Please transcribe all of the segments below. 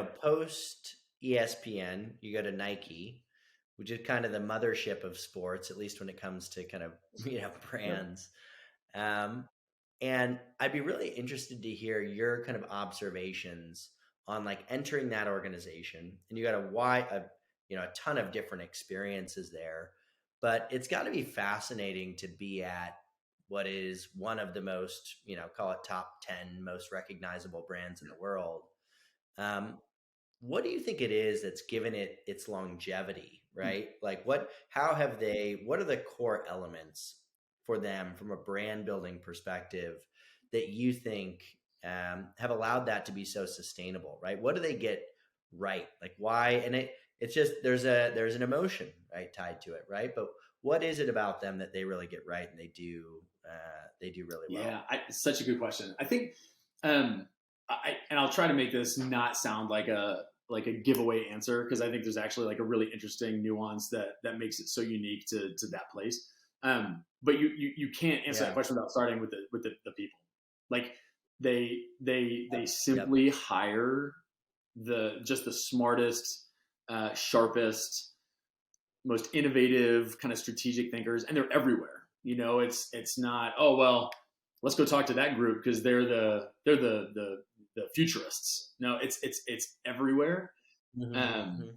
post ESPN, you go to Nike, which is kind of the mothership of sports, at least when it comes to kind of, Yep. brands. Um, and I'd be really interested to hear your kind of observations on like entering that organization. And you got a ton of different experiences there, but it's got to be fascinating to be at what is one of the most, call it top 10 most recognizable brands in the world. Um, what do you think it is that's given it its longevity, right? Like what are the core elements for them from a brand building perspective that you think have allowed that to be so sustainable, right? What do they get right? Like why? And it's just, there's an emotion, right, tied to it, right? But what is it about them that they really get right and they do really well? Yeah, such a good question. I think, and I'll try to make this not sound like a giveaway answer because I think there's actually like a really interesting nuance that makes it so unique to that place. But you can't answer that Yeah. question without starting with the people. Like they Yep. simply hire the smartest, sharpest, most innovative kind of strategic thinkers, and they're everywhere. It's not, oh well, let's go talk to that group because they're the futurists. No, it's everywhere. Hmm. Um, Hmm.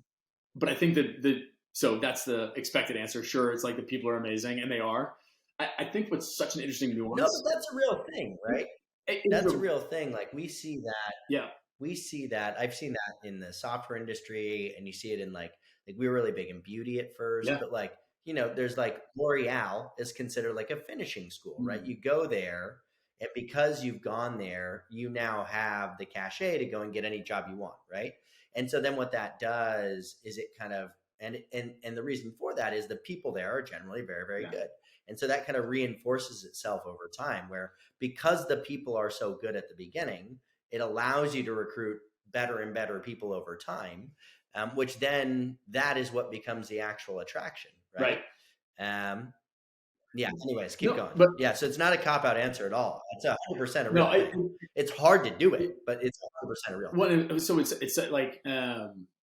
but I think that so that's the expected answer. Sure, it's like the people are amazing, and they are. I think what's such an interesting No, but nuance. that's a real thing, right? It is That's a a real thing. Like yeah, we see that. I've seen that in the software industry, and you see it in like we were really big in beauty at first, yeah. but like there's like L'Oreal is considered like a finishing school, right? Mm, You go there, and because you've gone there, you now have the cachet to go and get any job you want, right? And so then what that does is it kind of and the reason for that is the people there are generally very, very yeah, good. And so that kind of reinforces itself over time where because the people are so good at the beginning, it allows you to recruit better and better people over time, which then that is what becomes the actual attraction, right. right? Um, yeah. Anyways, keep No, going. but Yeah. So it's not a cop out answer at all. It's 100% a no, real thing. It's hard to do it, but it's 100% a real thing. so it's like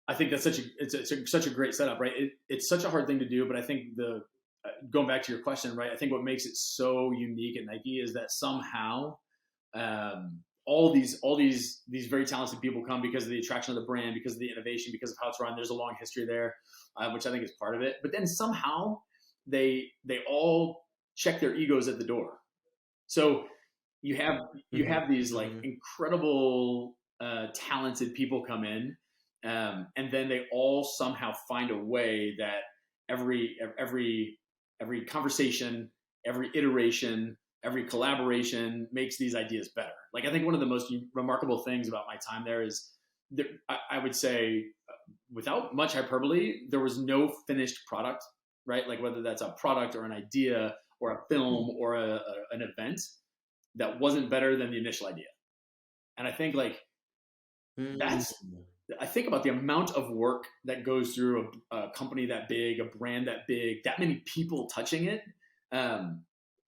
I think that's such a great setup, right? It's such a hard thing to do, but I think the going back to your question, right? I think what makes it so unique at Nike is that somehow all these very talented people come because of the attraction of the brand, because of the innovation, because of how it's run. There's a long history there, which I think is part of it. But then somehow they all check their egos at the door. So you have you Hmm. have these like Hmm. incredible talented people come in, and then they all somehow find a way that every conversation, every iteration, every collaboration makes these ideas better. Like I think one of the most remarkable things about my time there is there, I would say without much hyperbole, there was no finished product, right? Like whether that's a product or an idea or a film or an event that wasn't better than the initial idea. And I think like Hmm. that's I think about the amount of work that goes through a company that big, a brand that big, that many people touching it. Um,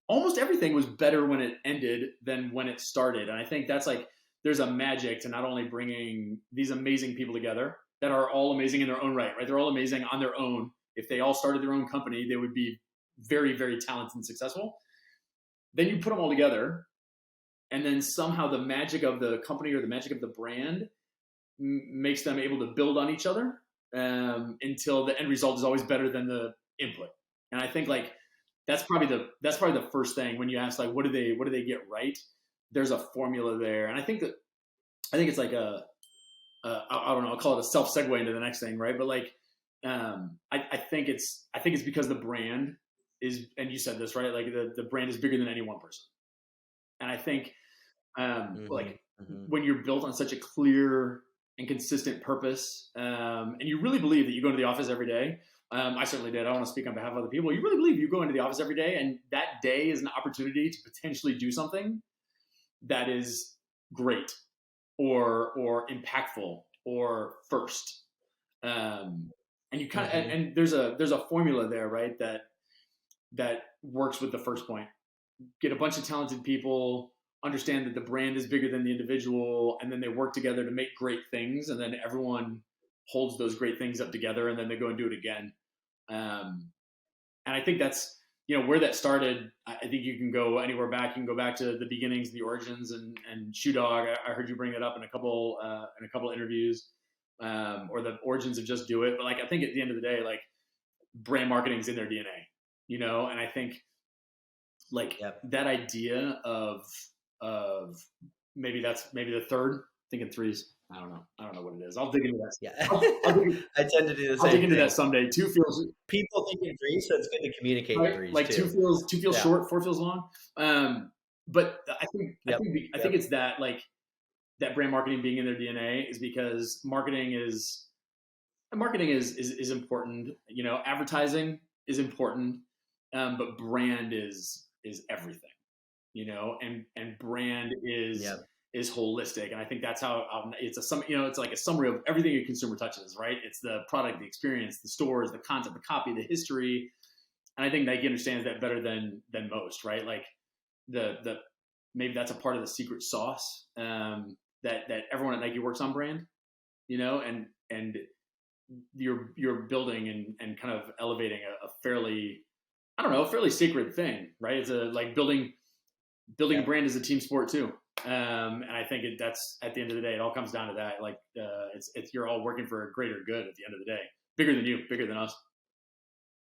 Almost everything was better when it ended than when it started. And I think that's like there's a magic to not only bringing these amazing people together that are all amazing in their own right? They're all amazing on their own. If they all started their own company, they would be very, very talented and successful. Then you put them all together, and then somehow the magic of the company or the magic of the brand makes them able to build on each other until the end result is always better than the input. And I think like that's probably the first thing when you ask like what do they get right. There's a formula there, and I think it's like I don't know, I'll call it a self segue into the next thing, right? But like I think it's because the brand is, and you said this right, like the brand is bigger than any one person, and I think Hmm. like Hmm. when you're built on such a clear and consistent purpose, and you really believe that you go into the office every day. I certainly did. I don't want to speak on behalf of other people. You really believe you go into the office every day, and that day is an opportunity to potentially do something that is great or impactful or first. And you kind of Hmm. and there's a formula there, right? That works with the first point. Get a bunch of talented people understand that the brand is bigger than the individual, and then they work together to make great things, and then everyone holds those great things up together, and then they go and do it again. And I think that's where that started. I think you can go anywhere back. You can go back to the beginnings, the origins, and Shoe Dog. I heard you bring it up in a couple interviews, or the origins of Just Do It. But like I think at the end of the day, like brand marketing is in their DNA, and I think like that idea of maybe the third. Thinking threes. I don't know what it is. I'll dig into that. Yeah, I tend to do the same. I'll dig into thing. that someday. Two feels people thinking threes, so it's good to communicate right? threes. Like too. Two feels short, four feels long. But I think it's that like that brand marketing being in their DNA is because marketing is important. Advertising is important, but brand is everything. And brand is holistic, and I think that's how it's it's like a summary of everything a consumer touches, right? It's the product, the experience, the stores, the content, the copy, the history, and I think Nike understands that better than most, right? Like the maybe that's a part of the secret sauce that everyone at Nike works on brand, and you're building and kind of elevating a fairly sacred thing, right? It's like building a brand is a team sport too. And I think that's at the end of the day, it all comes down to that. Like, it's you're all working for a greater good at the end of the day, bigger than you, bigger than us.